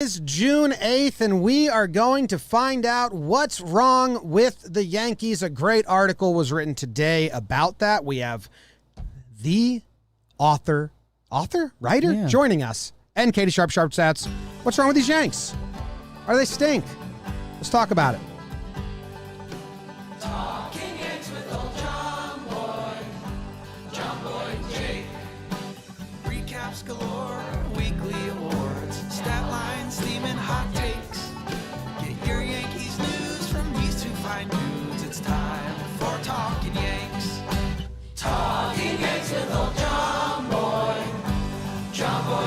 It's June 8th, and we are going to find out what's wrong with the Yankees. A great article was written today about that. We have the writer joining us, and Katie Sharp Stats. What's wrong with these Yanks? Are they stink? Let's talk about it. Talking Yanks with old Jomboy, Jake. Recaps galore, weekly awards, stat lines, steam and hot takes. Get your Yankees news from these two fine dudes. It's time for Talkin' Yanks. Talking Yanks with old Jomboy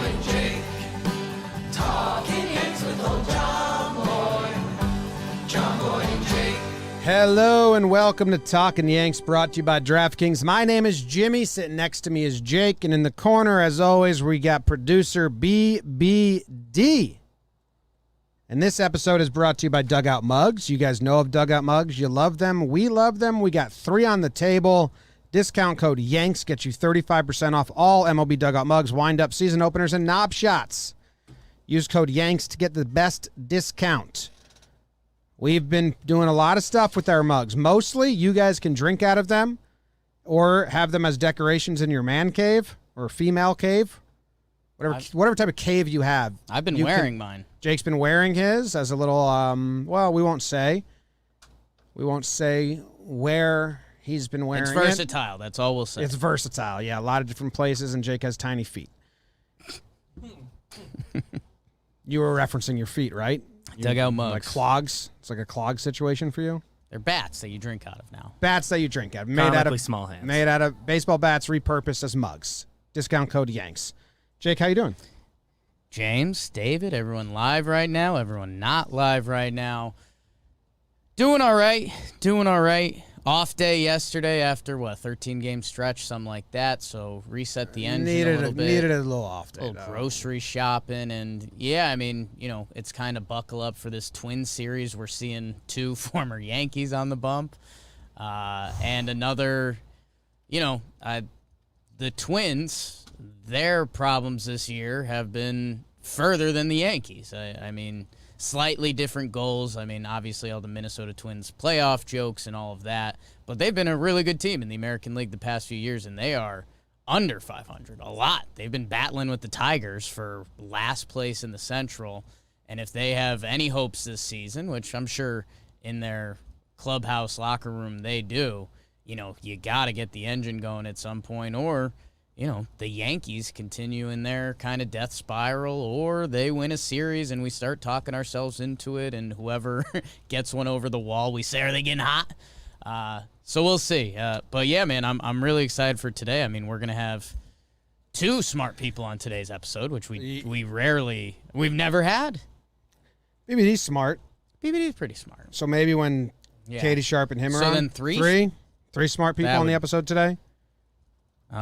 and Jake. Talking Yanks with old Jomboy and Jake. Hello and welcome to Talkin' Yanks, brought to you by DraftKings. My name is Jimmy. Sitting next to me is Jake, and in the corner, as always, we got producer BBD. And this episode is brought to you by Dugout Mugs. You guys know of Dugout Mugs. You love them. We love them. We got 3 on the table. Discount code YANKS gets you 35% off all MLB Dugout Mugs, wind-up season openers, and knob shots. Use code YANKS to get the best discount. We've been doing a lot of stuff with our mugs. Mostly, you guys can drink out of them or have them as decorations in your man cave or female cave. Whatever type of cave you have. I've been wearing mine. Jake's been wearing his as a little, well, we won't say. We won't say where he's been wearing it. It's versatile. That's all we'll say. It's versatile, yeah. A lot of different places, and Jake has tiny feet. You were referencing your feet, right? Dugout mugs. Like clogs. It's like a clog situation for you. They're bats that you drink out of now. Bats that you drink out of. Comically small hands. Made out of baseball bats repurposed as mugs. Discount code YANKS. Jake, how you doing? James, David, everyone live right now, everyone not live right now. Doing all right. Off day yesterday after, 13-game stretch, something like that. So reset the engine a little bit. Needed a little off day, little grocery shopping. And, yeah, I mean, it's kind of buckle up for this Twins series. We're seeing 2 former Yankees on the bump. And another, the Twins, their problems this year have been further than the Yankees. I mean, slightly different goals. I mean, obviously all the Minnesota Twins playoff jokes and all of that, but they've been a really good team in the American League the past few years, and they are under 500 a lot. They've been battling with the Tigers for last place in the Central, and if they have any hopes this season, which I'm sure in their clubhouse locker room they do, you got to get the engine going at some point, or the Yankees continue in their kind of death spiral, or they win a series and we start talking ourselves into it, and whoever gets one over the wall, we say, are they getting hot? So we'll see. But yeah, man, I'm really excited for today. I mean, we're going to have 2 smart people on today's episode, which we've never had. BBD's smart. BBD's pretty smart. So maybe when Katie Sharp and him are on. So then 3 smart people on the episode today?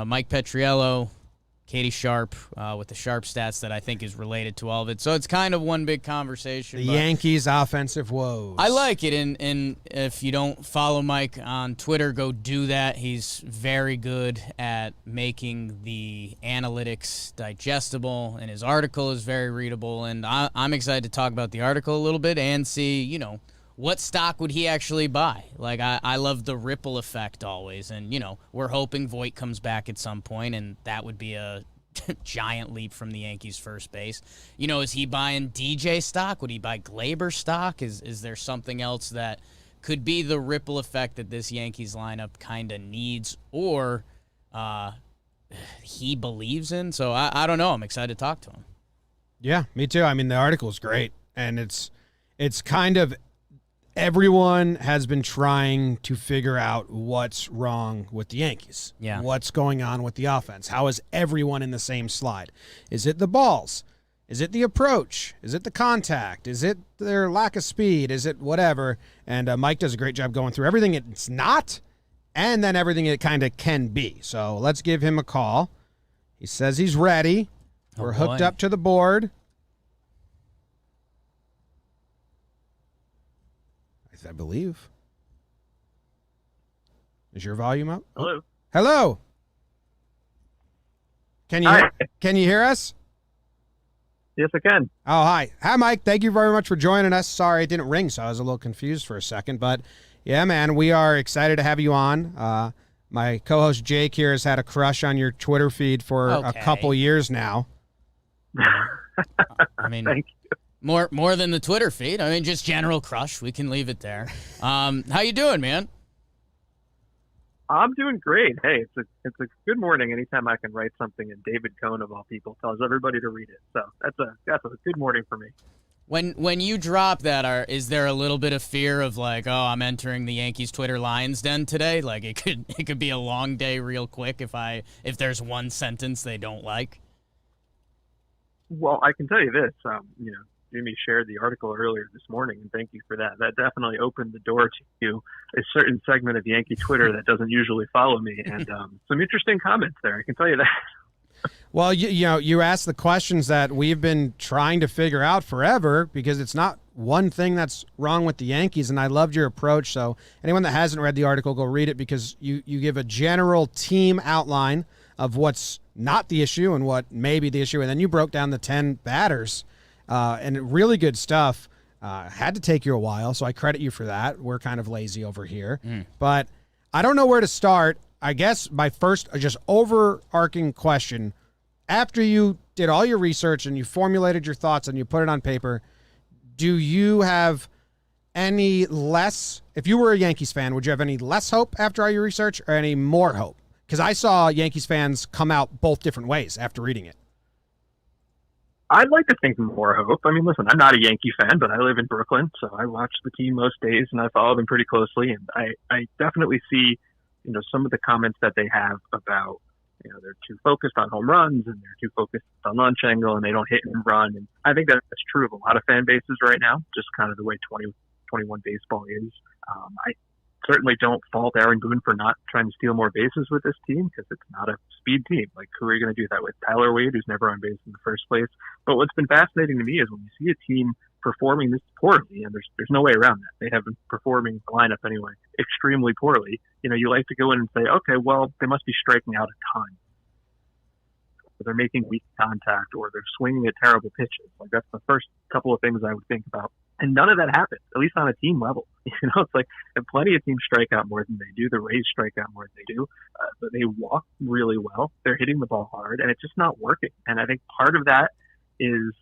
Mike Petriello, Katie Sharp, with the Sharp stats that I think is related to all of it. So it's kind of one big conversation. The Yankees' offensive woes. I like it, and if you don't follow Mike on Twitter, go do that. He's very good at making the analytics digestible, and his article is very readable. And I'm excited to talk about the article a little bit and see, what stock would he actually buy? Like, I love the ripple effect always. And, we're hoping Voit comes back at some point, and that would be a giant leap from the Yankees' first base. Is he buying DJ stock? Would he buy Glaber stock? Is there something else that could be the ripple effect that this Yankees lineup kind of needs, or he believes in? So I don't know. I'm excited to talk to him. Yeah, me too. I mean, the article is great, and it's kind of everyone has been trying to figure out what's wrong with the Yankees. Yeah. What's going on with the offense? How is everyone in the same slide? Is it the balls? Is it the approach? Is it the contact? Is it their lack of speed? Is it whatever? And Mike does a great job going through everything it's not and then everything it kind of can be. So let's give him a call. He says he's ready. We're hooked up to the board. I believe. Is your volume up? Hello. Hello. Can you hear us? Yes, I can. Oh, hi. Hi, Mike. Thank you very much for joining us. Sorry it didn't ring, so I was a little confused for a second. But, yeah, man, we are excited to have you on. My co-host Jake here has had a crush on your Twitter feed for a couple years now. I mean, Thank you. more than the Twitter feed. I mean, just general crush. We can leave it there. How you doing, man? I'm doing great. Hey, it's a good morning anytime I can write something and David Cohn of all people tells everybody to read it. So that's a good morning for me. When you drop that, is there a little bit of fear of like, oh, I'm entering the Yankees Twitter Lions den today? Like it could be a long day real quick if there's one sentence they don't like. Well, I can tell you this. Jimmy shared the article earlier this morning, and thank you for that. That definitely opened the door to a certain segment of Yankee Twitter that doesn't usually follow me, and some interesting comments there. I can tell you that. Well, you asked the questions that we've been trying to figure out forever because it's not one thing that's wrong with the Yankees, and I loved your approach. So anyone that hasn't read the article, go read it because you give a general team outline of what's not the issue and what may be the issue, and then you broke down the 10 batters. And really good stuff. Had to take you a while, so I credit you for that. We're kind of lazy over here. But I don't know where to start. I guess my first just overarching question, after you did all your research and you formulated your thoughts and you put it on paper, do you have any less, if you were a Yankees fan, would you have any less hope after all your research or any more hope? Because I saw Yankees fans come out both different ways after reading it. I'd like to think more hope. I mean, listen, I'm not a Yankee fan, but I live in Brooklyn, so I watch the team most days, and I follow them pretty closely. And I definitely see, some of the comments that they have about, they're too focused on home runs and they're too focused on launch angle and they don't hit and run. And I think that's true of a lot of fan bases right now, just kind of the way 2021 baseball is. I certainly don't fault Aaron Boone for not trying to steal more bases with this team because it's not a speed team. Like, who are you going to do that with? Tyler Wade, who's never on base in the first place. But what's been fascinating to me is when you see a team performing this poorly, and there's no way around that. They have been performing, the lineup anyway, extremely poorly. You like to go in and say, okay, well, they must be striking out a ton. Or they're making weak contact, or they're swinging at terrible pitches. Like, that's the first couple of things I would think about. And none of that happens, at least on a team level. It's like, and plenty of teams strike out more than they do. The Rays strike out more than they do. But they walk really well. They're hitting the ball hard, and it's just not working. And I think part of that is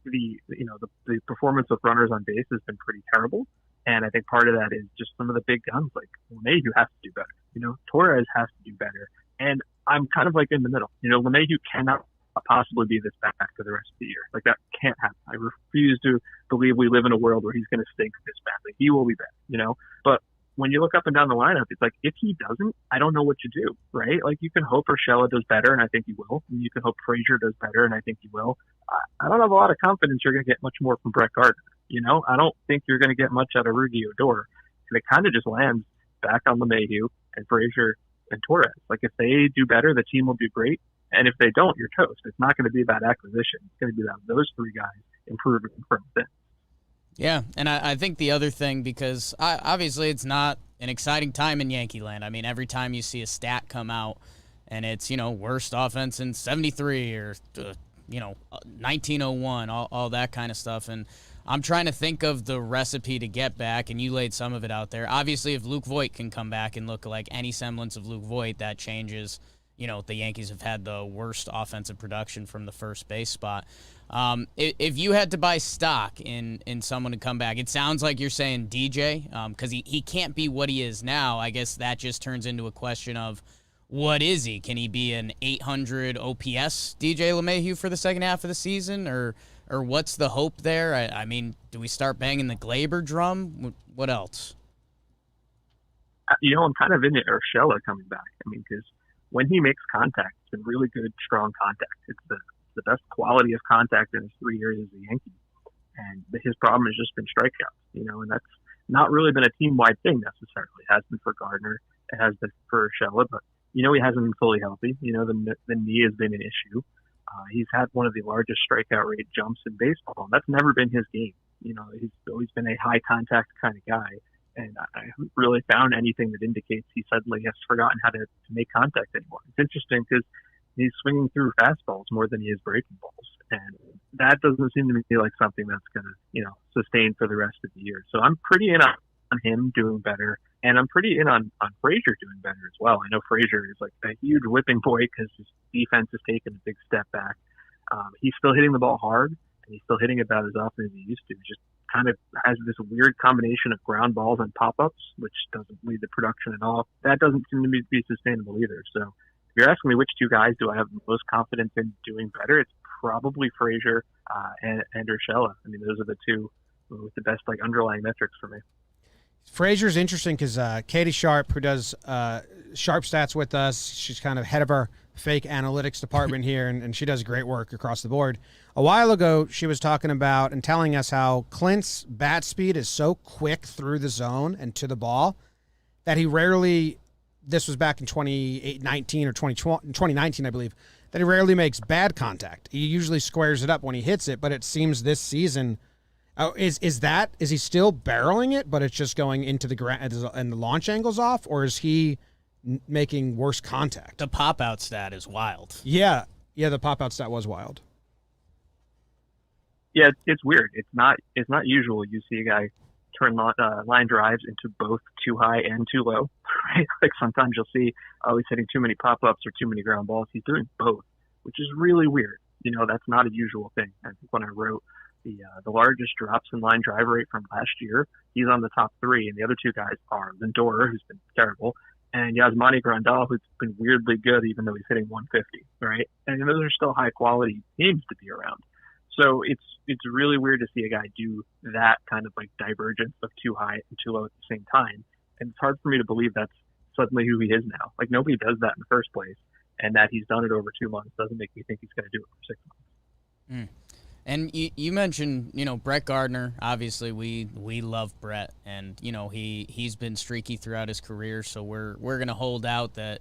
the performance with runners on base has been pretty terrible. And I think part of that is just some of the big guns, like LeMahieu has to do better. Torres has to do better. And I'm kind of like in the middle. LeMahieu cannot possibly be this bad for the rest of the year. Like, that can't happen. I refuse to believe we live in a world where he's going to stink this badly. He will be bad, But when you look up and down the lineup, it's like, if he doesn't, I don't know what to do, right? Like, you can hope Urshela does better, and I think he will. And you can hope Frazier does better, and I think he will. I don't have a lot of confidence you're going to get much more from Brett Gardner. I don't think you're going to get much out of Rudy Odor. And it kind of just lands back on LeMahieu and Frazier and Torres. Like, if they do better, the team will do great. And if they don't, you're toast. It's not going to be about acquisition. It's going to be about those three guys improving from within. Yeah, and I think the other thing, because obviously it's not an exciting time in Yankee land. I mean, every time you see a stat come out and it's, worst offense in 73 or, 1901, all that kind of stuff. And I'm trying to think of the recipe to get back, and you laid some of it out there. Obviously, if Luke Voit can come back and look like any semblance of Luke Voit, that changes. The Yankees have had the worst offensive production from the first base spot. If you had to buy stock in someone to come back, it sounds like you're saying DJ, because he can't be what he is now. I guess that just turns into a question of, what is he? Can he be an 800 OPS DJ LeMahieu for the second half of the season, or what's the hope there? I mean, do we start banging the Glaber drum? What else? I'm kind of into Urshela coming back. I mean, because when he makes contact, it's been really good, strong contact. It's the best quality of contact in his 3 years as a Yankee. And his problem has just been strikeouts, and that's not really been a team-wide thing necessarily. It has been for Gardner. It has been for Urshela, but, he hasn't been fully healthy. The knee has been an issue. He's had one of the largest strikeout rate jumps in baseball, and that's never been his game. He's always been a high-contact kind of guy. And I haven't really found anything that indicates he suddenly has forgotten how to make contact anymore. It's interesting because he's swinging through fastballs more than he is breaking balls. And that doesn't seem to me like something that's going to, sustain for the rest of the year. So I'm pretty in on him doing better. And I'm pretty in on Frazier doing better as well. I know Frazier is like a huge whipping boy because his defense has taken a big step back. He's still hitting the ball hard, and he's still hitting it about as often as he used to. He just kind of has this weird combination of ground balls and pop-ups, which doesn't lead to production at all. That doesn't seem to be sustainable either. So if you're asking me which two guys do I have the most confidence in doing better, it's probably Frazier and Urshela. I mean, those are the two with the best underlying metrics for me. Frazier's interesting because Katie Sharp, who does Sharp Stats with us, she's kind of head of our fake analytics department here, and she does great work across the board. A while ago, she was talking about and telling us how Clint's bat speed is so quick through the zone and to the ball that he rarely, this was back in 2019 or 2019, I believe, that he rarely makes bad contact. He usually squares it up when he hits it, but it seems this season, is he still barreling it, but it's just going into the ground and the launch angle's off, or is he making worse contact? The pop-out stat is wild. Yeah, the pop-out stat was wild. Yeah, it's weird. It's not usual. You see a guy turn line drives into both too high and too low, right? Like sometimes you'll see, he's hitting too many pop-ups or too many ground balls. He's doing both, which is really weird. That's not a usual thing. I think when I wrote the largest drops in line drive rate from last year, he's on the top three, and the other two guys are Lindor, who's been terrible, and Yasmani Grandal, who's been weirdly good even though he's hitting 150, right? And those are still high-quality teams to be around. So it's really weird to see a guy do that kind of divergence of too high and too low at the same time. And it's hard for me to believe that's suddenly who he is now. Nobody does that in the first place, and that he's done it over 2 months doesn't make me think he's going to do it for 6 months. And you mentioned, Brett Gardner. Obviously, we love Brett, and he's been streaky throughout his career. So we're gonna hold out that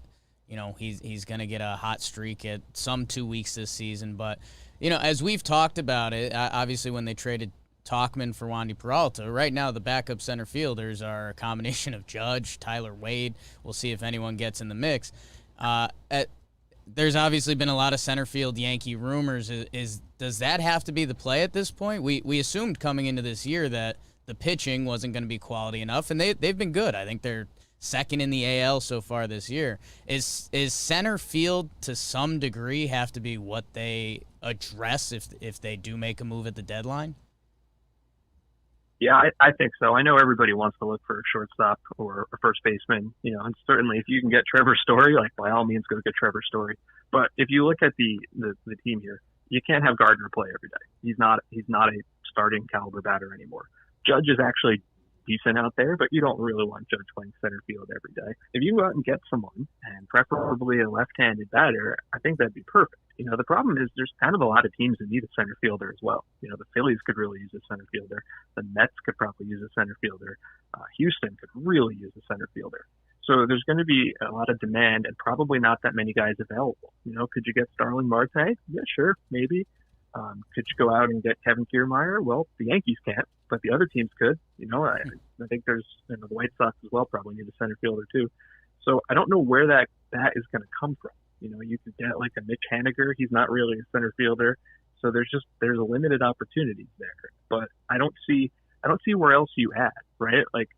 he's gonna get a hot streak at some 2 weeks this season. But as we've talked about it, obviously when they traded Talkman for Wandy Peralta, right now the backup center fielders are a combination of Judge, Tyler Wade. We'll see if anyone gets in the mix. There's obviously been a lot of center field Yankee rumors. Does that have to be the play at this point? We assumed coming into this year that the pitching wasn't going to be quality enough, and they've been good. I think they're second in the AL so far this year. Is center field to some degree have to be what they address if they do make a move at the deadline? Yeah, I think so. I know everybody wants to look for a shortstop or a first baseman, and certainly if you can get Trevor Story, by all means, go get Trevor Story. But if you look at the team here, you can't have Gardner play every day. He's not a starting caliber batter anymore. Judge is actually decent out there, but you don't really want Judge playing center field every day. If you go out and get someone, and preferably a left-handed batter, I think that'd be perfect. The problem is there's kind of a lot of teams that need a center fielder as well. The Phillies could really use a center fielder. The Mets could probably use a center fielder. Houston could really use a center fielder. So there's going to be a lot of demand and probably not that many guys available. Could you get Starling Marte? Yeah, sure, maybe. Could you go out and get Kevin Kiermaier? Well, the Yankees can't, but the other teams could. I think there's the White Sox as well probably need a center fielder too. So I don't know where that is going to come from. You could get a Mitch Haniger. He's not really a center fielder. So there's a limited opportunities there. But I don't see where else you add, right? Like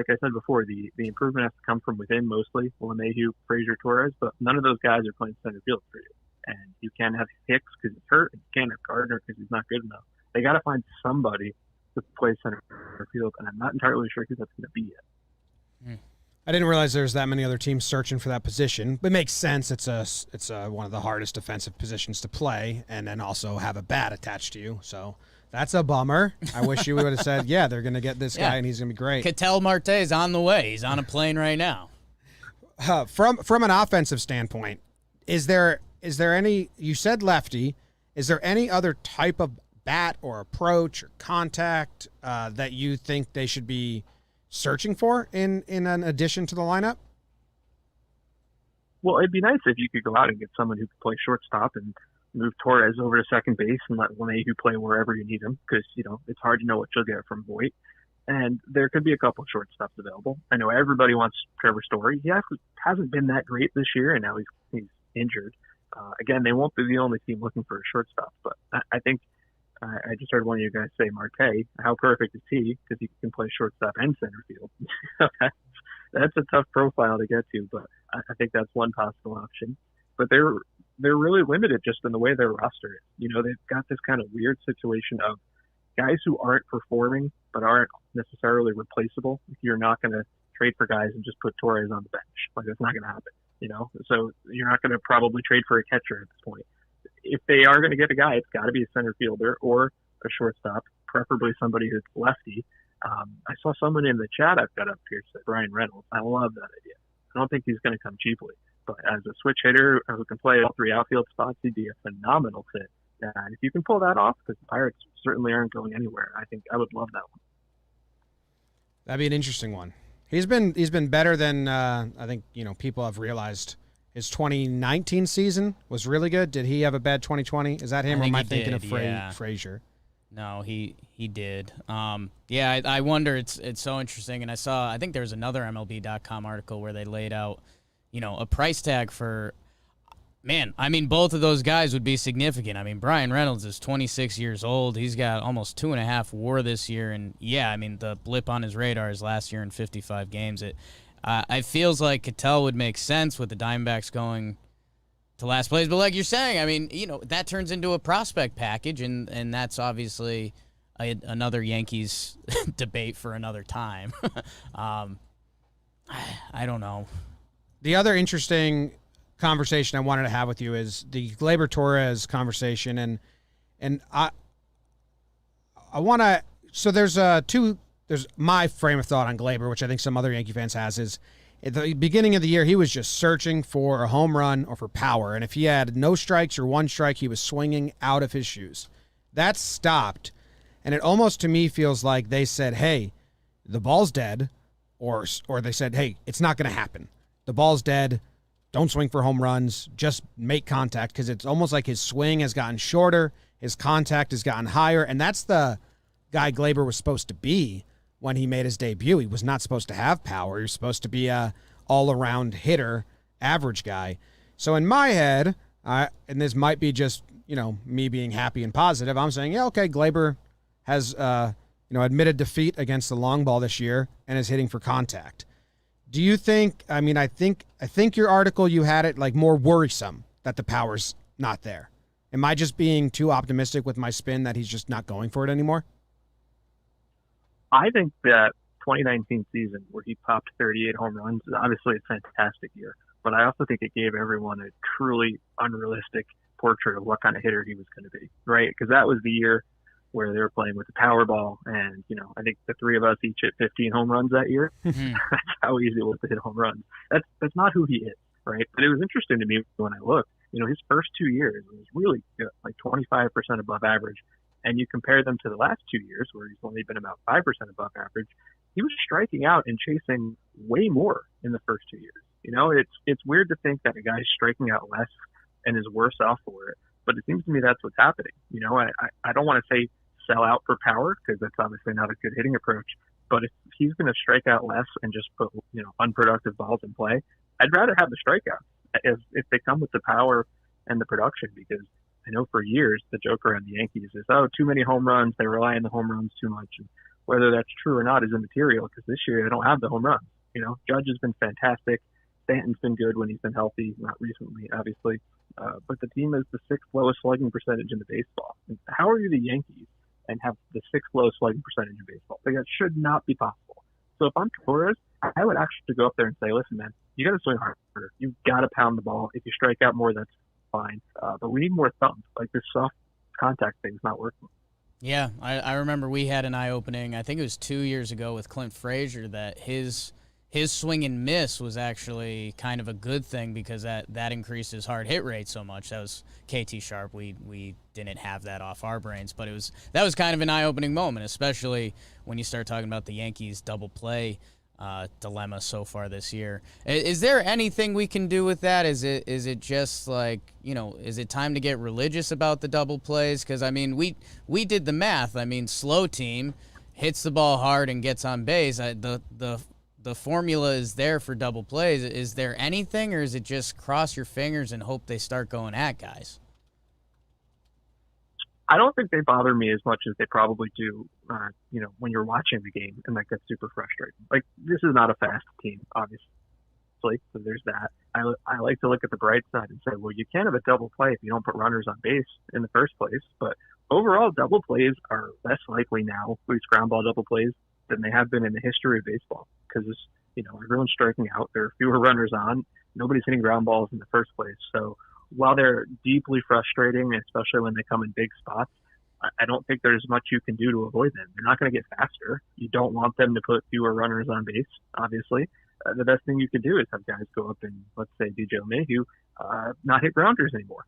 I said before, the improvement has to come from within mostly. LeMahieu, Frazier, Torres, but none of those guys are playing center field for you. And you can't have Hicks because he's hurt, and you can't have Gardner because he's not good enough. They got to find somebody to play center field, and I'm not entirely sure who that's going to be yet. I didn't realize there's that many other teams searching for that position. It makes sense. It's one of the hardest defensive positions to play, and then also have a bat attached to you. So that's a bummer. I wish you would have said, yeah, they're going to get this guy, and he's going to be great. Ketel Marte is on the way. He's on a plane right now. From an offensive standpoint, is there any? You said lefty. Is there any other type of bat or approach or contact that you think they should be searching for in an addition to the lineup? Well, it'd be nice if you could go out and get someone who could play shortstop and move Torres over to second base and let LeMahieu play wherever you need him, because it's hard to know what you'll get from Voit. And there could be a couple of shortstops available. I know everybody wants Trevor Story. He hasn't been that great this year, and now he's injured. Again, they won't be the only team looking for a shortstop, but I think I just heard one of you guys say Marte. How perfect is he? Because he can play shortstop and center field. That's a tough profile to get to, but I think that's one possible option. But they're really limited just in the way their roster is. They've got this kind of weird situation of guys who aren't performing but aren't necessarily replaceable. You're not going to trade for guys and just put Torres on the bench. Like, that's not going to happen. So you're not going to probably trade for a catcher at this point. If they are going to get a guy, it's got to be a center fielder or a shortstop, preferably somebody who's lefty. I saw someone in the chat I've got up here say Brian Reynolds. I love that idea. I don't think he's going to come cheaply, but as a switch hitter who can play all three outfield spots, he'd be a phenomenal fit. And if you can pull that off, because the Pirates certainly aren't going anywhere, I think I would love that one. That'd be an interesting one. He's been better than I think people have realized. His 2019 season was really good. Did he have a bad 2020? Is that him, or am I thinking of Frazier? No, he did. I wonder. It's so interesting. And I think there was another MLB.com article where they laid out, a price tag for. Man, I mean, both of those guys would be significant. I mean, Brian Reynolds is 26 years old. He's got almost 2.5 WAR this year, and the blip on his radar is last year in 55 games. It feels like Cattell would make sense with the Diamondbacks going to last place. But like you're saying, I mean, that turns into a prospect package, and that's obviously another Yankees debate for another time. I don't know. The other interesting conversation I wanted to have with you is the Gleyber Torres conversation, and I want to. So there's my frame of thought on Gleyber, which I think some other Yankee fans has, is at the beginning of the year he was just searching for a home run or for power, and if he had no strikes or one strike, he was swinging out of his shoes. That stopped, and it almost to me feels like they said, "Hey, the ball's dead," or they said, "Hey, it's not going to happen. The ball's dead. Don't swing for home runs. Just make contact," because it's almost like his swing has gotten shorter, his contact has gotten higher, and that's the guy Gleyber was supposed to be when he made his debut. He was not supposed to have power. He was supposed to be a all-around hitter, average guy. So in my head, and this might be just me being happy and positive, I'm saying, yeah, okay, Gleyber has admitted defeat against the long ball this year and is hitting for contact. Do you think? I mean, I think your article, you had it like more worrisome that the power's not there. Am I just being too optimistic with my spin that he's just not going for it anymore? I think that 2019 season where he popped 38 home runs is obviously a fantastic year, but I also think it gave everyone a truly unrealistic portrait of what kind of hitter he was going to be, right? Because that was the year where they were playing with the Powerball, and I think the three of us each hit 15 home runs that year. Mm-hmm. That's how easy it was to hit home runs. That's not who he is, right? But it was interesting to me when I looked. His first 2 years was really good, like 25% above average, and you compare them to the last 2 years where he's only been about 5% above average. He was striking out and chasing way more in the first 2 years. It's weird to think that a guy's striking out less and is worse off for it, but it seems to me that's what's happening. I don't want to say sell out for power, because that's obviously not a good hitting approach. But if he's going to strike out less and just put unproductive balls in play, I'd rather have the strikeouts if they come with the power and the production. Because I know for years the joke around the Yankees is, too many home runs. They rely on the home runs too much. And whether that's true or not is immaterial, because this year they don't have the home runs. Judge has been fantastic. Stanton's been good when he's been healthy, not recently, obviously. But the team is the 6th lowest slugging percentage in the baseball. And how are you the Yankees and have the 6th lowest slugging percentage in baseball? Like, that should not be possible. So if I'm Torres, I would actually go up there and say, listen, man, you got to swing harder. You've got to pound the ball. If you strike out more, that's fine. But we need more thump. Like, this soft contact thing's not working. Yeah, I remember we had an eye-opening, I think it was 2 years ago with Clint Frazier, that his swing and miss was actually kind of a good thing because that increased his hard hit rate so much. That was KT Sharp. We didn't have that off our brains, but that was kind of an eye-opening moment, especially when you start talking about the Yankees double play dilemma so far this year. Is there anything we can do with that? Is it just like, is it time to get religious about the double plays? Because, I mean, we did the math. I mean, slow team hits the ball hard and gets on base. The the formula is there for double plays. Is there anything, or is it just cross your fingers and hope they start going at guys? I don't think they bother me as much as they probably do, when you're watching the game, and that gets super frustrating. Like, this is not a fast team, obviously, so there's that. I like to look at the bright side and say, well, you can't have a double play if you don't put runners on base in the first place. But overall, double plays are less likely now, these ground ball double plays, than they have been in the history of baseball. Because, everyone's striking out. There are fewer runners on. Nobody's hitting ground balls in the first place. So while they're deeply frustrating, especially when they come in big spots, I don't think there's much you can do to avoid them. They're not going to get faster. You don't want them to put fewer runners on base, obviously. The best thing you can do is have guys go up and, let's say, DJ LeMahieu, not hit grounders anymore.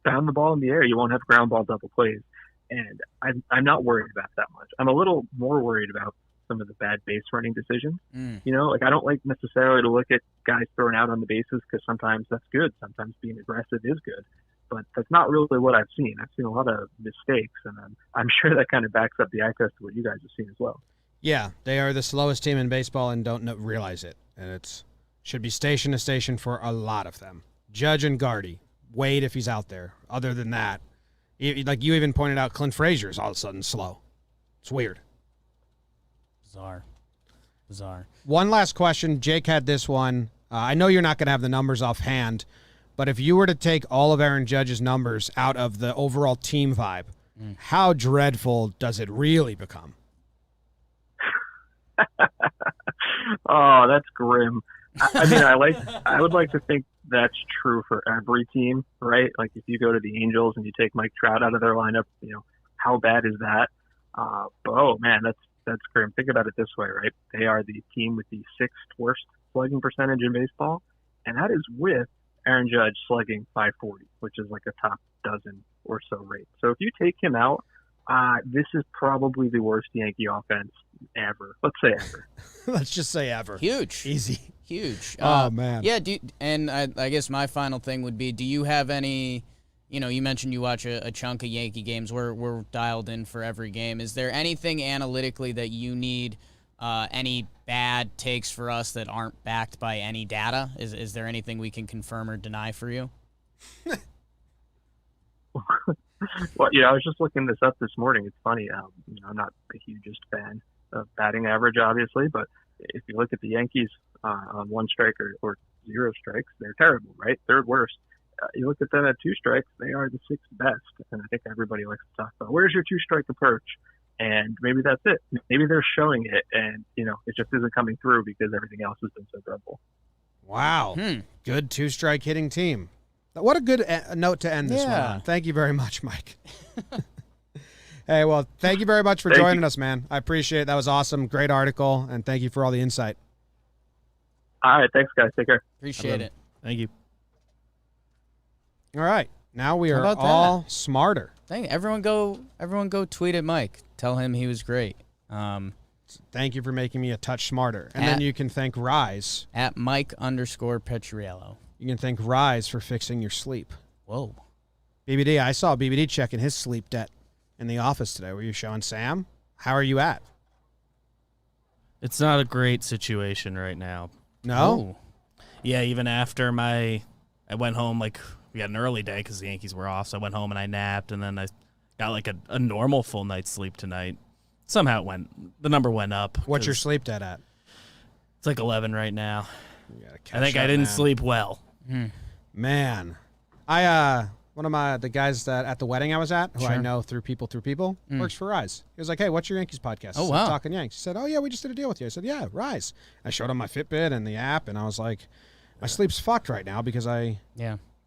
Pound the ball in the air. You won't have ground ball double plays. And I'm not worried about that much. I'm a little more worried about some of the bad base running decisions. I don't like necessarily to look at guys throwing out on the bases because sometimes that's good. Sometimes being aggressive is good. But that's not really what I've seen. I've seen a lot of mistakes, and I'm sure that kind of backs up the eye test of what you guys have seen as well. Yeah, they are the slowest team in baseball and don't realize it. And it should be station to station for a lot of them. Judge and Gardy. Wade if he's out there. Other than that, like you even pointed out, Clint Frazier is all of a sudden slow. It's weird. Bizarre. One last question. Jake had this one. I know you're not going to have the numbers offhand, but if you were to take all of Aaron Judge's numbers out of the overall team vibe, how dreadful does it really become? Oh, that's grim. I would like to think that's true for every team, right? Like if you go to the Angels and you take Mike Trout out of their lineup, how bad is that? But oh man, that's grim. Think about it this way, right? They are the team with the 6th worst slugging percentage in baseball, and that is with Aaron Judge slugging .540, which is like a top dozen or so rate. So if you take him out, this is probably the worst Yankee offense ever. Let's say ever. Let's just say ever. Huge. Easy. Huge. Oh, man. Yeah, and I guess my final thing would be, do you have any, you mentioned you watch a chunk of Yankee games. We're dialed in for every game. Is there anything analytically that you need, any bad takes for us that aren't backed by any data? Is there anything we can confirm or deny for you? Well, I was just looking this up this morning. It's funny. I'm not the hugest fan of batting average, obviously, but if you look at the Yankees on 1 strike or 0 strikes, they're terrible, right? 3rd worst. You look at them at 2 strikes, they are the 6th best. And I think everybody likes to talk about, where's your 2-strike approach? And maybe that's it. Maybe they're showing it, and, it just isn't coming through because everything else has been so dreadful. Wow. Good 2-strike hitting team. What a good note to end this one on. Thank you very much, Mike. Hey, well, thank you very much for joining us, man. I appreciate it. That was awesome. Great article, and thank you for all the insight. All right. Thanks, guys. Take care. Appreciate it. Thank you. All right. Now we are all smarter. Everyone go tweet at Mike. Tell him he was great. Thank you for making me a touch smarter. And then you can thank Rise. At Mike_Petriello. You can thank Rise for fixing your sleep. Whoa. BBD, I saw BBD checking his sleep debt in the office today. Were you showing Sam? How are you at? It's not a great situation right now. No? Yeah, even after I went home, we had an early day because the Yankees were off, so I went home and I napped, and then I got a normal full night's sleep tonight. Somehow the number went up. What's your sleep debt at? It's 11 right now. I think I didn't sleep well. Man. One of the guys at the wedding I was at, who I know through people, works for Rise. He was like, hey, what's your Yankees podcast? Oh, wow. Talking Yanks. He said, oh, yeah, we just did a deal with you. I said, yeah, Rise. I showed him my Fitbit and the app, and I was like, my sleep's fucked right now because I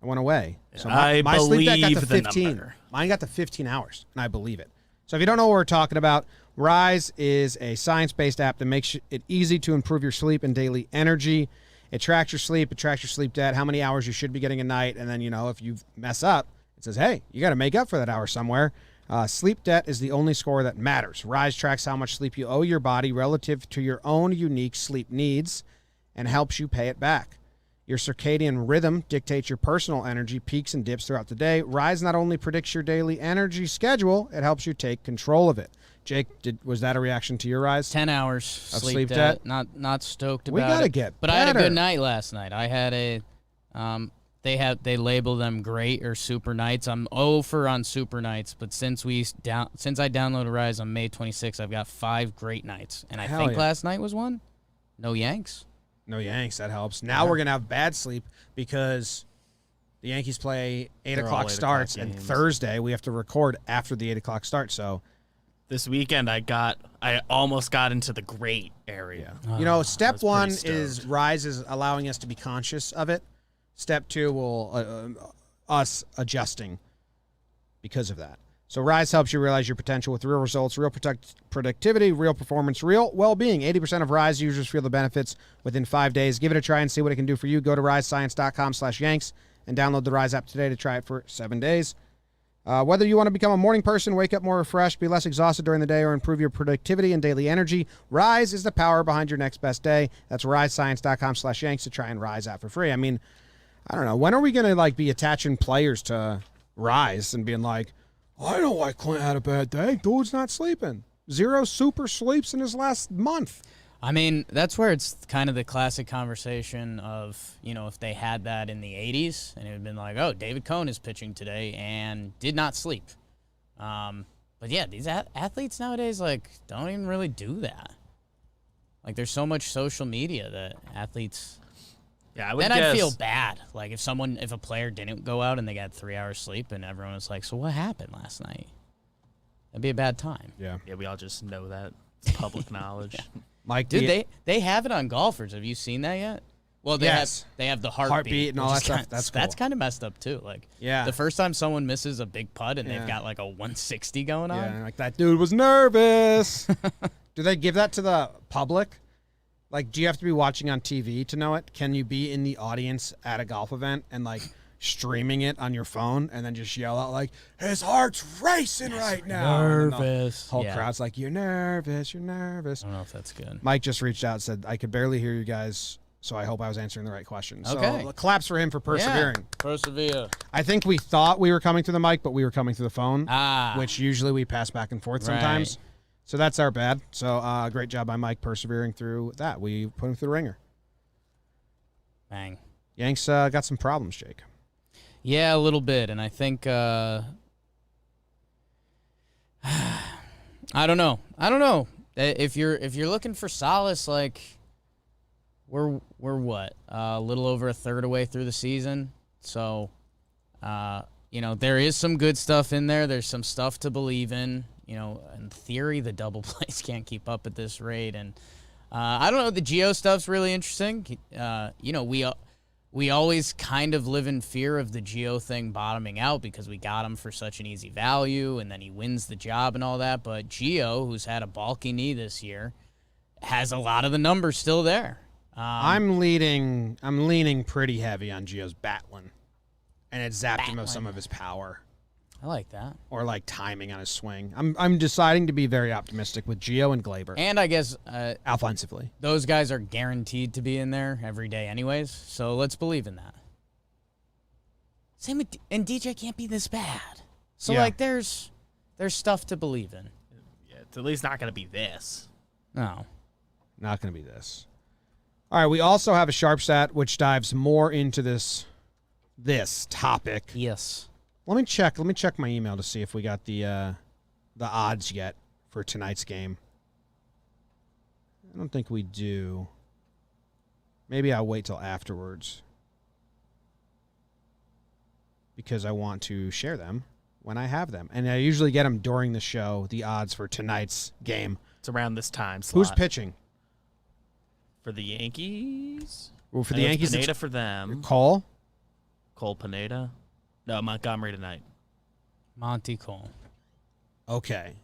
went away. So my sleep debt got to 15. Mine got to 15 hours, and I believe it. So if you don't know what we're talking about, Rise is a science-based app that makes it easy to improve your sleep and daily energy. It tracks your sleep, it tracks your sleep debt, how many hours you should be getting a night, and then, if you mess up, it says, hey, you got to make up for that hour somewhere. Sleep debt is the only score that matters. Rise tracks how much sleep you owe your body relative to your own unique sleep needs and helps you pay it back. Your circadian rhythm dictates your personal energy peaks and dips throughout the day. Rise not only predicts your daily energy schedule, it helps you take control of it. Jake, was that a reaction to your rise? 10 hours Of sleep sleep debt. debt? Not stoked about We gotta it. get But I had a better. good night last night. I had a they label them great or super nights. I'm 0 for on super nights, but since I downloaded Rise on May 26th, I've got 5 great nights. And I Hell think yeah. last night was one. No Yanks. No Yanks. That helps. Now we're gonna have bad sleep because the Yankees play 8 They're all o'clock 8 starts, o'clock and games. Thursday we have to record after the 8 o'clock start. So This weekend, I almost got into the great area. you know, step was pretty 1 stoked. is Rise is allowing us to be conscious of it. Step 2 will us adjusting because of that. So Rise helps you realize your potential with real results, real productivity, real performance, real well-being. 80% of Rise users feel the benefits within 5 days. Give it a try and see what it can do for you. Go to risescience.com/Yanks and download the Rise app today to try it for 7 days. Whether you want to become a morning person, wake up more refreshed, be less exhausted during the day, or improve your productivity and daily energy, Rise is the power behind your next best day. That's risescience.com/Yanks to try and Rise app for free. I mean, I don't know. When are we going to be attaching players to Rise and being like, I know why Clint had a bad day. Dude's not sleeping. 0 super sleeps in his last month. I mean, that's where it's kind of the classic conversation of, if they had that in the 80s and it had been like, oh, David Cohn is pitching today and did not sleep. But yeah, these athletes nowadays, don't even really do that. There's so much social media that athletes... Yeah, I would Then guess. I'd feel bad. If a player didn't go out and they got 3 hours sleep and everyone was like, so what happened last night? That'd be a bad time. Yeah. Yeah, we all just know that. It's public knowledge. Mike, Dude, they have it on golfers. Have you seen that yet? Well, Yes. they have the Heartbeat and all which that is stuff. That's That's cool. kind of messed up too. Yeah. The first time someone misses a big putt and Yeah. they've got a 160 going on. Yeah, that dude was nervous. Do they give that to the public? Do you have to be watching on TV to know it? Can you be in the audience at a golf event and streaming it on your phone and then just yell out his heart's racing right now? And then Nervous. the whole Yeah. crowd's like, you're nervous, you're nervous. I don't know if that's good. Mike just reached out and said, I could barely hear you guys, so I hope I was answering the right question. Okay. So claps for him for persevering. Yeah. Persevere. I think we thought we were coming through the mic, but we were coming through the phone, which usually we pass back and forth sometimes. Right. So that's our bad. So great job by Mike persevering through that. We put him through the ringer. Bang. Yanks got some problems, Jake. Yeah, a little bit, and I think I don't know. If you're looking for solace, we're what a little over a third away through the season, so there is some good stuff in there. There's some stuff to believe in. In theory, the double plays can't keep up at this rate, and I don't know. The Geo stuff's really interesting. We always kind of live in fear of the Geo thing bottoming out because we got him for such an easy value, and then he wins the job and all that. But Geo, who's had a bulky knee this year, has a lot of the numbers still there. I'm leaning pretty heavy on Gio's Batlin, and it zapped him of some of his power I like that. or timing on his swing. I'm deciding to be very optimistic with Gio and Glaber And I guess offensively. those guys are guaranteed to be in there every day anyways, so let's believe in that. Same with and DJ can't be this bad. So Yeah. there's stuff to believe in. Yeah, it's at least not going to be this. No. Not going to be this. All right, we also have a sharp stat which dives more into this topic. Yes. Let me check my email to see if we got the odds yet for tonight's game. I don't think we do. Maybe I'll wait till afterwards because I want to share them when I have them. And I usually get them during the show, the odds for tonight's game. It's around this time slot. Who's pitching? For the Yankees? Well, for I the know it's Yankees, Pineda it's for them. Cole. Cole Pineda. No, Montgomery tonight. Monty Cole. Okay.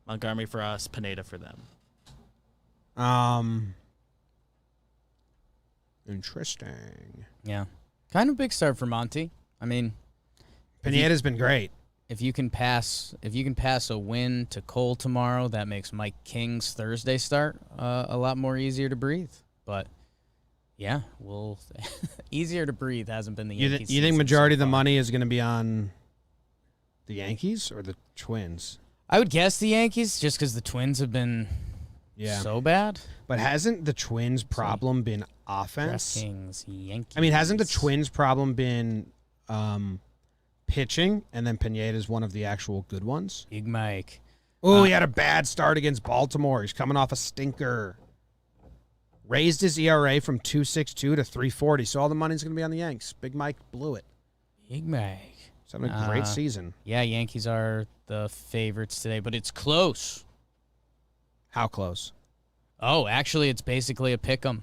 Montgomery for us, Pineda for them. Interesting. Yeah. Kind of big start for Monty. I mean, Pineda's been great. if you can pass a win to Cole tomorrow, that makes Mike King's Thursday start a lot more easier to breathe. But yeah, easier to breathe hasn't been the You, Yankees. you think season majority so of the far. money is going to be on the Yankees or the Twins? I would guess the Yankees just because the Twins have been so bad. But hasn't the Twins' problem been offense? DraftKings, Yankees. I mean, hasn't the Twins' problem been pitching, and then Pineda's one of the actual good ones? Big Mike. Oh, he had a bad start against Baltimore. He's coming off a stinker. Raised his ERA from 2.62 to 3.40, so all the money's going to be on the Yanks. Big Mike blew it. Big Mike. He's having a great season. Yeah, Yankees are the favorites today, but it's close. How close? Oh, actually, it's basically a pick 'em.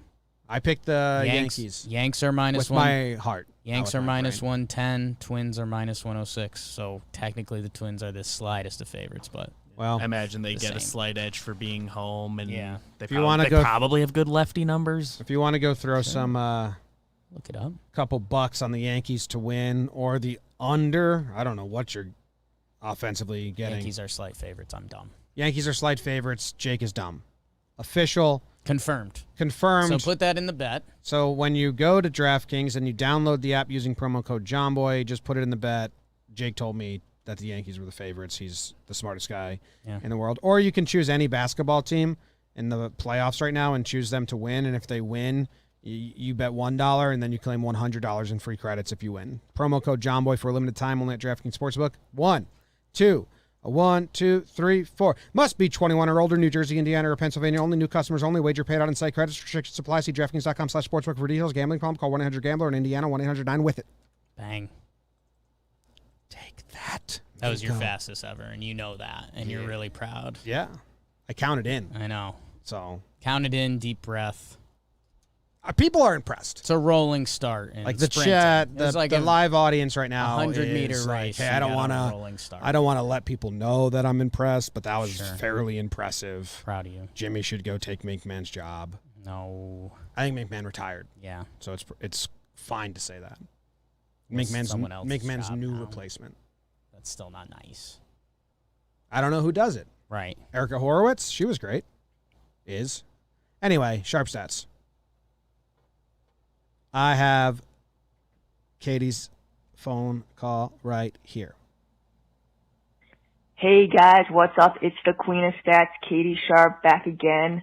I picked the Yankees. Yanks are minus with 1. my heart. Yanks are minus 110. Twins are minus 106. So technically, the Twins are the slightest of favorites, but Well, I imagine they get same. a slight edge for being home, and they, you wanna go- probably have good lefty numbers. if you want to go throw some look it up. couple bucks on the Yankees to win or the under, I don't know what you're offensively getting. Yankees are slight favorites. I'm dumb. Yankees are slight favorites. Jake is dumb. Official. Confirmed. Confirmed. So put that in the bet. So when you go to DraftKings and you download the app using promo code JOMBOY, just put it in the bet. Jake told me that the Yankees were the favorites. He's the smartest guy in the world. Or you can choose any basketball team in the playoffs right now and choose them to win. And if they win, you bet $1 and then you claim $100 in free credits if you win. Promo code JOMBOY for a limited time only at DraftKings Sportsbook. 1, 2, 3, 4. Must be 21 or older. New Jersey, Indiana, or Pennsylvania. Only new customers only. Wager paid out on site credits. Restrictions apply. See DraftKings.com/sportsbook for details. Gambling problem? Call 1-800-GAMBLER. In Indiana, 1-800-9-WITH-IT. Bang. Take that. That was your fastest ever, and you know that, and you're really proud. Yeah. I counted in. I know. So Count it in, deep breath. people are impressed. It's a rolling start. And Like the sprinting. chat, It's like the a live audience right now 100-meter is race. Like, hey, you I don't got want a to. rolling start. I don't want to let people know that I'm impressed, but that was Sure. fairly impressive. Proud of you. Jimmy should go take McMahon's job. No. I think McMahon retired, Yeah. so it's fine to say that. It's McMahon's someone else's job new now. replacement. That's still not nice. I don't know who does it. Right. Erica Horowitz, she was great. Anyway, sharp stats. I have Katie's phone call right here. Hey guys, what's up? It's the Queen of Stats, Katie Sharp, back again.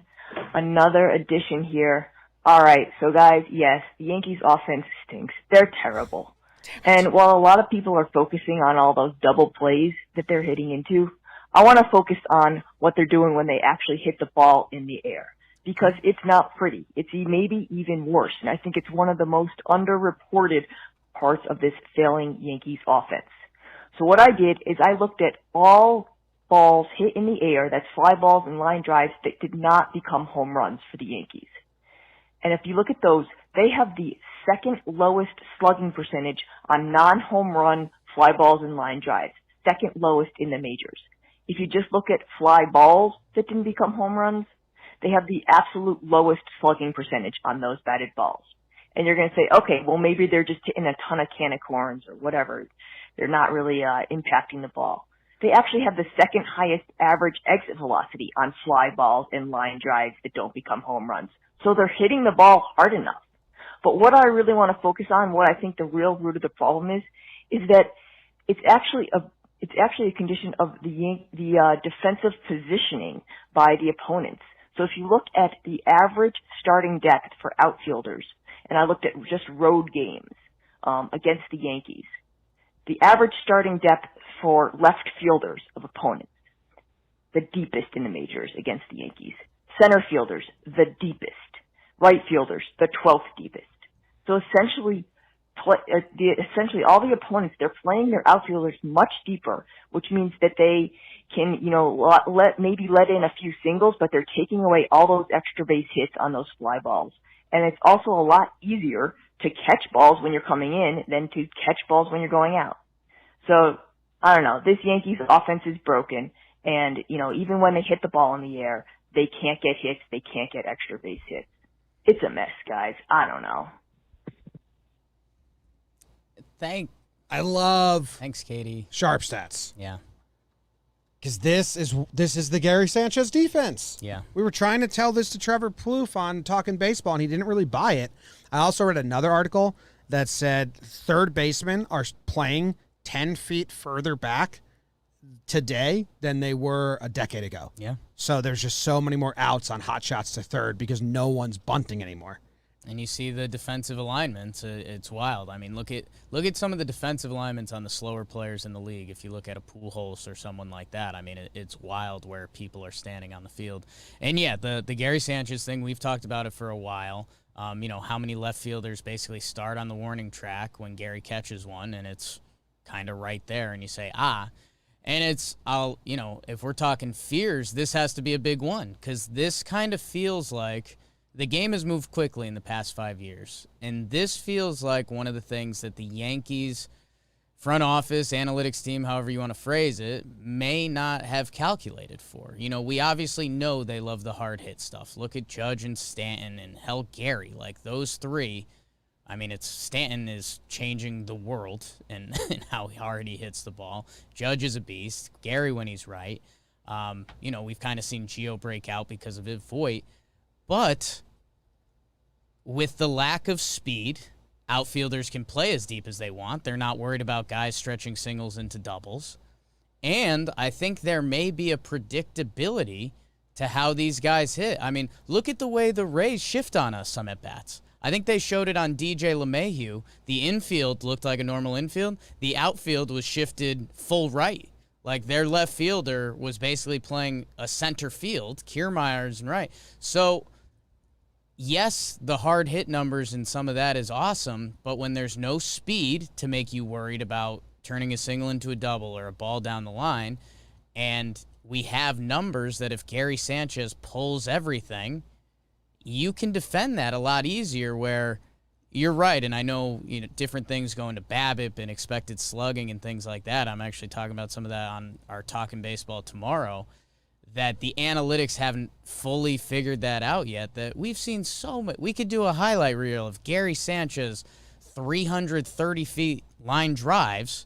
Another edition here. Alright, so guys, yes, the Yankees offense stinks. They're terrible. And while a lot of people are focusing on all those double plays that they're hitting into, I want to focus on what they're doing when they actually hit the ball in the air. Because it's not pretty. It's maybe even worse. And I think it's one of the most underreported parts of this failing Yankees offense. So what I did is I looked at all balls hit in the air, that's fly balls and line drives, that did not become home runs for the Yankees. And if you look at those, they have the second lowest slugging percentage on non-home run fly balls and line drives, second lowest in the majors. If you just look at fly balls that didn't become home runs, they have the absolute lowest slugging percentage on those batted balls. And you're going to say, okay, well maybe they're just hitting a ton of can of corns or whatever. They're not really impacting the ball. They actually have the second highest average exit velocity on fly balls and line drives that don't become home runs. So they're hitting the ball hard enough. But what I really want to focus on, what I think the real root of the problem is that it's actually a condition of the defensive positioning by the opponents. So if you look at the average starting depth for outfielders, and I looked at just road games against the Yankees, the average starting depth for left fielders of opponents, the deepest in the majors against the Yankees. Center fielders, the deepest. Right fielders, the 12th deepest. So essentially all the opponents, they're playing their outfielders much deeper, which means that they can, let in a few singles, but they're taking away all those extra base hits on those fly balls. And it's also a lot easier to catch balls when you're coming in than to catch balls when you're going out. So, I don't know, this Yankees offense is broken, and, even when they hit the ball in the air, they can't get hits, they can't get extra base hits. It's a mess, guys. I don't know. Thanks, Katie. Sharp stats. Yeah. Because this is the Gary Sanchez defense. Yeah. We were trying to tell this to Trevor Plouffe on Talkin Baseball, and he didn't really buy it. I also read another article that said third basemen are playing 10 feet further back today than they were a decade ago. Yeah. So there's just so many more outs on hot shots to third because no one's bunting anymore. And you see the defensive alignments. It's wild. I mean, look at some of the defensive alignments on the slower players in the league. If you look at a Pujols or someone like that, I mean, it's wild where people are standing on the field. And yeah, the Gary Sanchez thing, we've talked about it for a while. How many left fielders basically start on the warning track when Gary catches one, and it's kind of right there, and you say, and if we're talking fears, this has to be a big one, because this kind of feels like the game has moved quickly in the past 5 years, and this feels like one of the things that the Yankees front office, analytics team, however you want to phrase it, may not have calculated for. We obviously know they love the hard hit stuff. Look at Judge and Stanton and hell, Gary. Like, those three, I mean, Stanton is changing the world and how hard he hits the ball. Judge is a beast. Gary when he's right. We've kind of seen Gio break out because of it, Voit. But with the lack of speed, outfielders can play as deep as they want. They're not worried about guys stretching singles into doubles. And I think there may be a predictability to how these guys hit. I mean, look at the way the Rays shift on us some at-bats. I think they showed it on DJ LeMahieu. The infield looked like a normal infield. The outfield was shifted full right. Like, their left fielder was basically playing a center field. Kiermaier's and right. So, yes, the hard hit numbers and some of that is awesome, but when there's no speed to make you worried about turning a single into a double or a ball down the line, and we have numbers that if Gary Sanchez pulls everything, you can defend that a lot easier, where you're right, and I know different things go into BABIP and expected slugging and things like that. I'm actually talking about some of that on our Talkin' Baseball tomorrow, that the analytics haven't fully figured that out yet, that we've seen so much. We could do a highlight reel of Gary Sanchez 330 feet line drives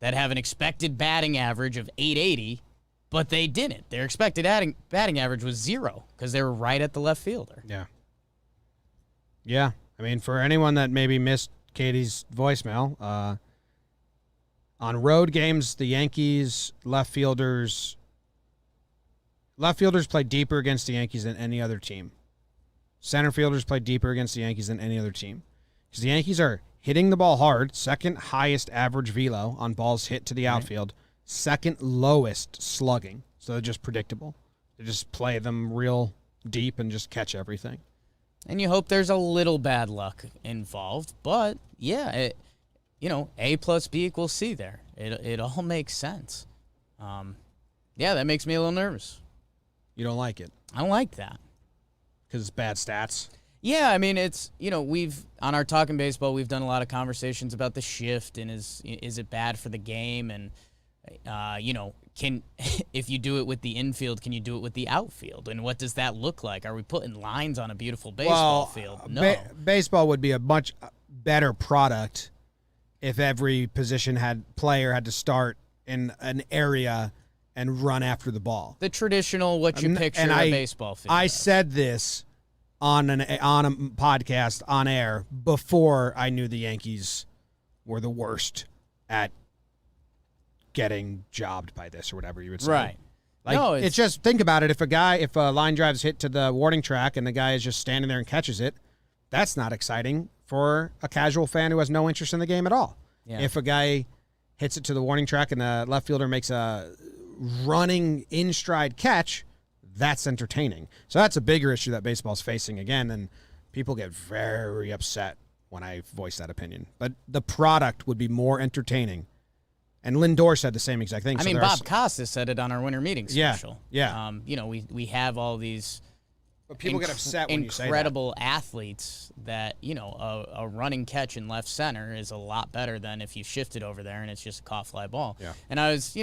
that have an expected batting average of 880, but they didn't. Their expected batting average was 0 because they were right at the left fielder. Yeah. Yeah. I mean, for anyone that maybe missed Katie's voicemail, on road games, the Yankees left fielders play deeper against the Yankees than any other team. Center fielders play deeper against the Yankees than any other team. Because the Yankees are hitting the ball hard, second highest average velo on balls hit to the outfield, second lowest slugging. So they're just predictable. They just play them real deep and just catch everything. And you hope there's a little bad luck involved, but yeah, A plus B equals C there. It all makes sense. That makes me a little nervous. You don't like it? I don't like that. Because it's bad stats? Yeah, I mean, it's, we've, on our Talkin' Baseball, we've done a lot of conversations about the shift and is it bad for the game? And, if you do it with the infield, can you do it with the outfield? And what does that look like? Are we putting lines on a beautiful baseball field? No. Baseball would be a much better product if every player had to start in an area and run after the ball. The traditional, what you picture a baseball field. I said this on a podcast on air before I knew the Yankees were the worst at getting jobbed by this or whatever you would say. Right. Like, no, it's just, think about it. If a line drive's hit to the warning track and the guy is just standing there and catches it, that's not exciting for a casual fan who has no interest in the game at all. Yeah. If a guy hits it to the warning track and the left fielder makes a running in stride catch, that's entertaining. So that's a bigger issue that baseball's facing again, and people get very upset when I voice that opinion. But the product would be more entertaining. And Lindor said the same exact thing. I mean, Bob Costas said it on our winter meeting special. Yeah. We have all these but people get upset when you say that. Incredible athletes that, a running catch in left center is a lot better than if you shift it over there and it's just a caught fly ball. Yeah. And I was,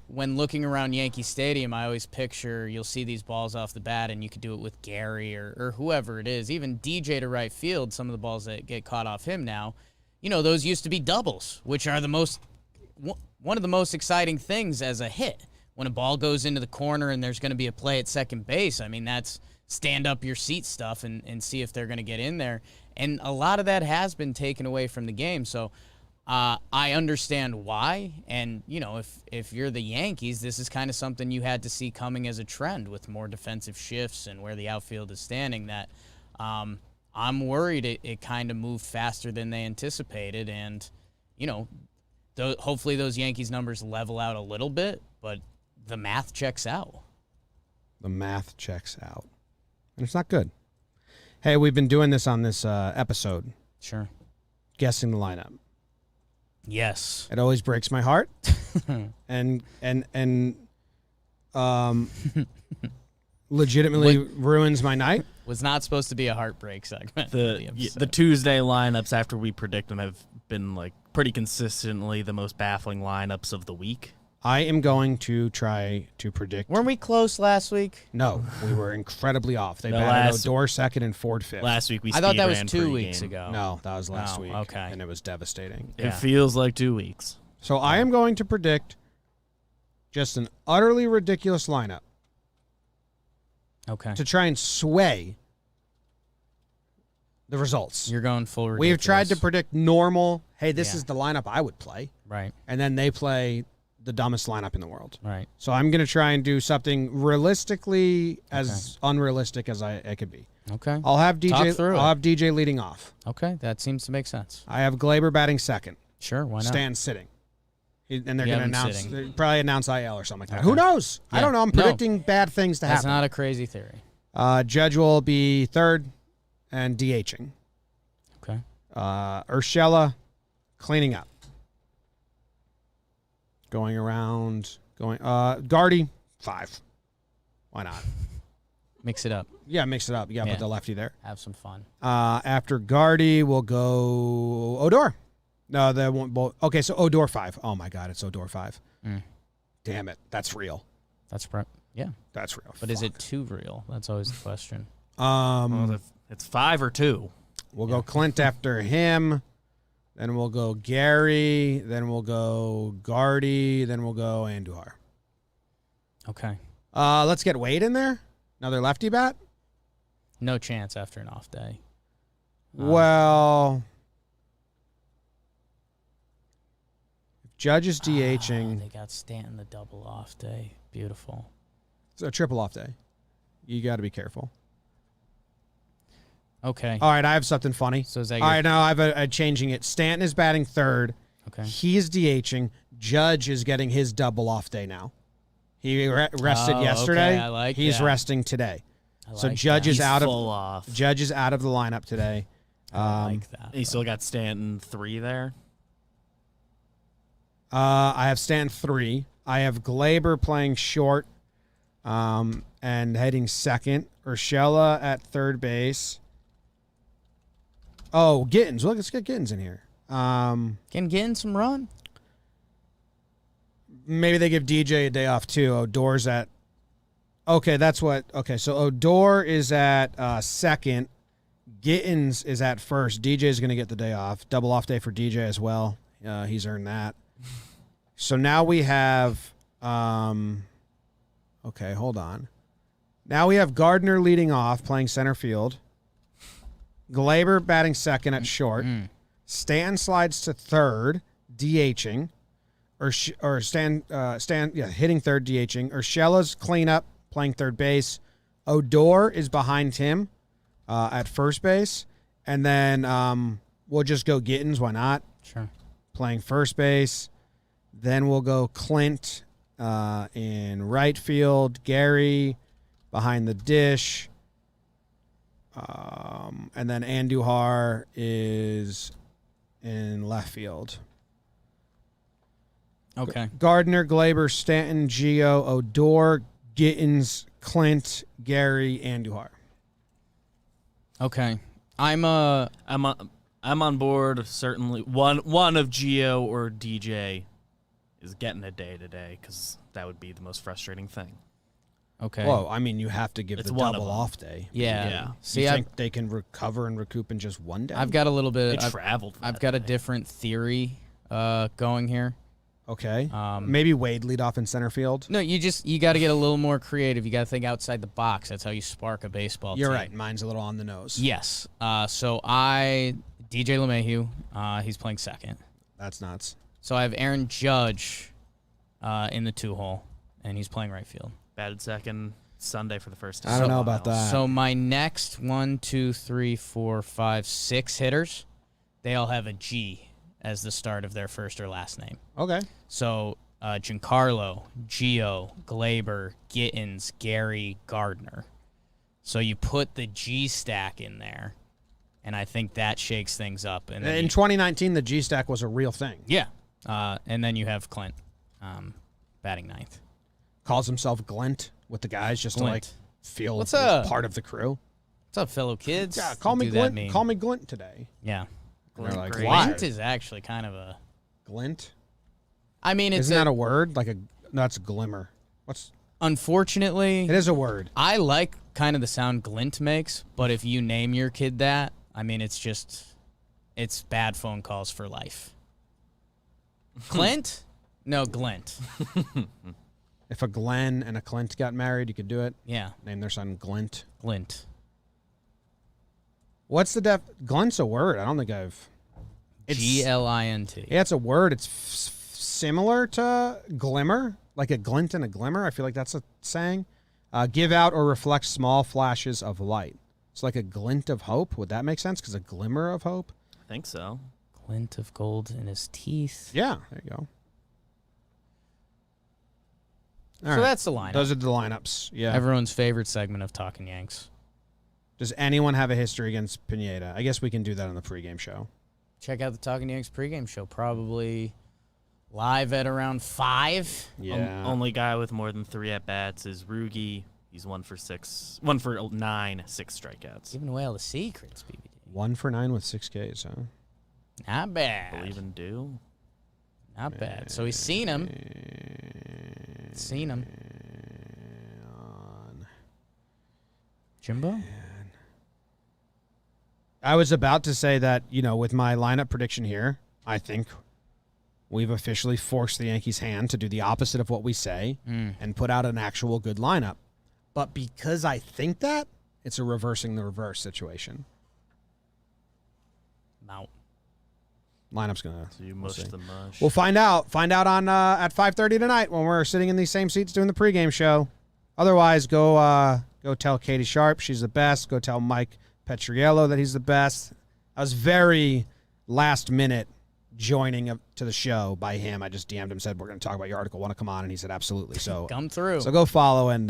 when looking around Yankee Stadium, I always picture you'll see these balls off the bat, and you could do it with Gary or whoever it is. Even DJ to right field, some of the balls that get caught off him now, those used to be doubles, which are one of the most exciting things as a hit. When a ball goes into the corner and there's going to be a play at second base, I mean, that's stand up your seat stuff and see if they're going to get in there. And a lot of that has been taken away from the game. So I understand why, and if you're the Yankees, this is kind of something you had to see coming as a trend with more defensive shifts and where the outfield is standing. That I'm worried it kind of moved faster than they anticipated, and hopefully those Yankees numbers level out a little bit, but the math checks out. The math checks out, and it's not good. Hey, we've been doing this on this episode. Sure. Guessing the lineup. Yes. It always breaks my heart, and legitimately ruins my night. Was not supposed to be a heartbreak segment. The Tuesday lineups after we predict them have been like pretty consistently the most baffling lineups of the week. I am going to try to predict. Weren't we close last week? No, we were incredibly off. They No, batted last- Odor second and Ford fifth. Last week we I thought that was speed 2 ran weeks pregame. ago. No, that was last Oh, week. okay. And it was devastating. Yeah. It feels like 2 weeks. So I am going to predict just an utterly ridiculous lineup Okay. to try and sway the results. You're going full ridiculous. We have tried to predict normal. Hey, this Yeah. is the lineup I would play. Right, And then they play the dumbest lineup in the world. right. So I'm going to try and do something realistically as unrealistic as I could be. Okay. I'll have Talk DJ. through I'll it. have DJ leading off. Okay, that seems to make sense. I have Glaber batting second. Sure, why not? Stan sitting. And they're You going to have him announce, sitting. they'll probably announce IL or something like that. Okay. Who knows? I Yeah. don't know. I'm No. predicting bad things to That's happen. not a crazy theory. Judge will be third and DHing. Okay. Urshela cleaning up. Going around. Guardy, 5. Why not? Mix it up. Yeah, mix it up. You got to Yeah. put the lefty there. Have some fun. After Guardy, we'll go Odor. No, that won't. Okay, so Odor 5. Oh my God, it's Odor 5. Mm. Damn it, that's real. Yeah. That's real. But is it too real? That's always the question. Well, if it's 5 or 2. We'll go Clint after him. Then we'll go Gary. Then we'll go Guardy. Then we'll go Andujar. Okay. Let's get Wade in there. Another lefty bat. No chance after an off day. Well, if Judge is DHing, They got Stanton the double off day. Beautiful. it's a triple off day. You got to be careful. Okay. All right, I have something funny. So is that All your- right, now I have a changing it. Stanton is batting third. Okay. He's DHing. Judge is getting his double off day now. He rested Oh, yesterday. okay, I like He's that. resting today. I So like Judge that. is out full of off. Judge is out of the lineup today. I like that. You still got Stanton 3 there. I have Stanton 3. I have Glaber playing short, and heading second. Urshela at third base. Oh, Gittins. Look, let's get Gittins in here. Can get in some run. Maybe they give DJ a day off too. Odor's at. Okay, that's what. Okay, so Odor is at second. Gittins is at first. DJ is going to get the day off. Double off day for DJ as well. He's earned that. So now we have. Okay, hold on. Now we have Gardner leading off, playing center field. Glaber batting second at short. Stan slides to third, DHing. Or Stan, hitting third, DHing. Urshela's cleanup, playing third base. Odor is behind him at first base. And then we'll just go Gittins, why not? Sure. Playing first base. Then we'll go Clint in right field. Gary behind the dish. And then Andujar is in left field. Okay. Gardner, Glaber, Stanton, Gio, Odor, Gittins, Clint, Gary, Andujar. Okay. I'm on board. Certainly, one of Gio or DJ is getting a day today because that would be the most frustrating thing. okay. Well, I mean, you have to give It's the one of double them. off day. Yeah. Yeah. See, you I think they can recover and recoup in just one day? I've got a little They bit. traveled. I've got a different theory going here. Okay. Um, Maybe Wade lead off in center field. No, you got to get a little more creative. You got to think outside the box. That's how you spark a baseball You're team. right. Mine's a little on the nose. Yes. So DJ LeMahieu, he's playing second. That's nuts. So I have Aaron Judge in the 2-hole, and he's playing right field. Batted second Sunday for the first time. I don't know about that. So my next 1, 2, 3, 4, 5, 6 hitters, they all have a G as the start of their first or last name. Okay. So Giancarlo, Gio, Glaber, Gittins, Gary, Gardner. So you put the G stack in there, and I think that shakes things up. And then In 2019, the G stack was a real thing. yeah, and then you have Clint batting ninth. Calls himself Glint with the guys just Glint. to like feel What's up? part of the crew. What's up, fellow kids? Yeah, call What me do that Glint. mean? Call me Glint today. Yeah, And they're like, Glint. why? Glint is actually kind of a. Glint? I mean, it's Isn't that a word? Like no, that's glimmer. unfortunately. It is a word. I like kind of the sound Glint makes, but if you name your kid that, I mean, it's bad phone calls for life. Clint? No, Glint. If a Glenn and a Clint got married, you could do it. Yeah, Name their son Glint. Glint. What's the Glint's a word. I don't think I've. Glint. Yeah, it's a word. It's similar to glimmer, like a glint and a glimmer. I feel like that's a saying. Give out or reflect small flashes of light. It's like a glint of hope. Would that make sense? Because a glimmer of hope. I think so. Glint of gold in his teeth. Yeah, there you go. All So right. that's the lineup. Those are the lineups. Yeah. Everyone's favorite segment of Talkin' Yanks. Does anyone have a history against Pineda? I guess we can do that on the pregame show. Check out the Talkin' Yanks pregame show. Probably live at around 5. Yeah. Only guy with more than 3 at bats is Rugi. He's 1 for 9, 6 strikeouts. Giving away all the secrets, BBD. 1 for 9 with 6 Ks, huh? Not bad. Believe in do. Not bad. So he's seen him. Seen him. Jimbo? I was about to say that, with my lineup prediction here, I think we've officially forced the Yankees' hand to do the opposite of what we say and put out an actual good lineup. But because I think that, it's a reversing the reverse situation. Out. Lineup's gonna. So you mush the mush. We'll find out. Find out on at 5:30 tonight when we're sitting in these same seats doing the pregame show. Otherwise, go tell Katie Sharp she's the best. Go tell Mike Petriello that he's the best. I was very last minute joining to the show by him. I just DM'd him, said we're going to talk about your article. Want to come on? And he said absolutely. So Come through. So go follow and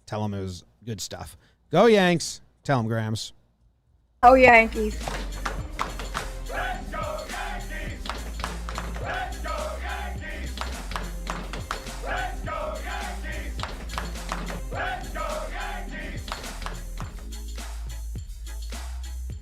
tell him it was good stuff. Go Yanks. Tell him Grams. Oh, Yankees.